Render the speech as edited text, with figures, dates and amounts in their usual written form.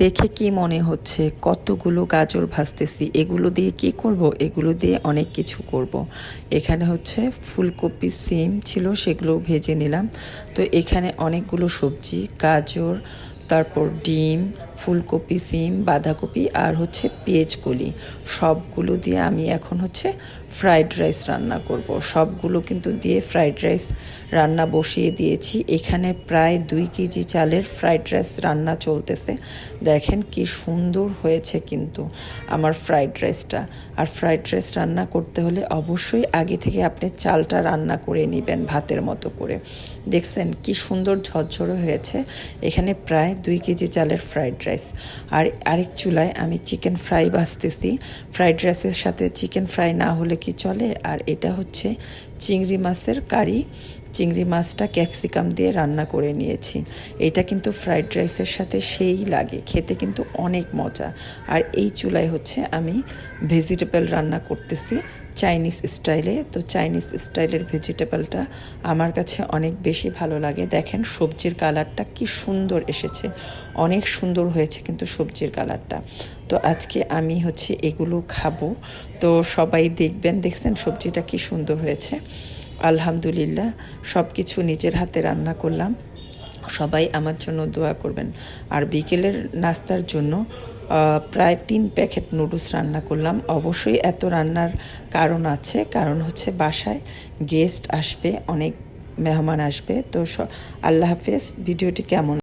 দেখে কি মনে হচ্ছে কতগুলো গাজর ভাজতেছি, এগুলো দিয়ে কি করব? এগুলো দিয়ে অনেক কিছু করব। এখানে হচ্ছে ফুলকপি সিম ছিল, সেগুলো ভেজে নিলাম। তো এখানে অনেকগুলো সবজি, গাজর, তারপর ডিম, ফুলকপি, সিম, বাঁধাকপি আর হচ্ছে পেঁয়াজ কলি, সবগুলো দিয়ে আমি এখন হচ্ছে ফ্রাইড রাইস রান্না করব। সবগুলো কিন্তু দিয়ে ফ্রাইড রাইস রান্না বসিয়ে দিয়েছি। এখানে প্রায় 2 কেজি চালের ফ্রাইড রাইস রান্না চলতেছে। দেখেন কি সুন্দর হয়েছে কিন্তু আমার ফ্রাইড রাইসটা। আর ফ্রাইড রাইস রান্না করতে হলে অবশ্যই আগে থেকে আপনি চালটা রান্না করে নেবেন ভাতের মতো করে। দেখছেন কি সুন্দর ঝরঝরে হয়েছে। এখানে প্রায় 2 কেজি চালের ফ্রাইড রাইস। আর আরেক চুলায় আমি চিকেন ফ্রাই ভাজতেছি। ফ্রাইড রাইসের সাথে চিকেন ফ্রাই না হলে কি চলে? আর এটা হচ্ছে চিংড়ি মাছের কারি। চিংড়ি মাছটা ক্যাপসিকাম দিয়ে রান্না করে নিয়েছি। এটা কিন্তু ফ্রাইড রাইসের সাথে সেই লাগে, খেতে কিন্তু অনেক মজা। আর এই চুলায় হচ্ছে আমি ভেজিটেবল রান্না করতেছি চাইনিজ স্টাইলে। তো চাইনিজ স্টাইলের ভেজিটেবলটা আমার কাছে অনেক বেশি ভালো লাগে। দেখেন সবজির কালারটা কি সুন্দর এসেছে, অনেক সুন্দর হয়েছে কিন্তু সবজির কালারটা। তো আজকে আমি হচ্ছে এগুলো খাবো। তো সবাই দেখবেন, দেখছেন সবজিটা কি সুন্দর হয়েছে। আলহামদুলিল্লাহ, সব কিছু নিজের হাতে রান্না করলাম। সবাই আমার জন্য দোয়া করবেন। আর বিকেলের নাস্তার জন্য প্রায় 3 প্যাকেট নুডলস রান্না করলাম। অবশ্যই এত রান্নার কারণ আছে, কারণ হচ্ছে বাসায় গেস্ট আসবে, অনেক মেহমান আসবে। তো আল্লাহ হাফেজ। ভিডিওটি কেমন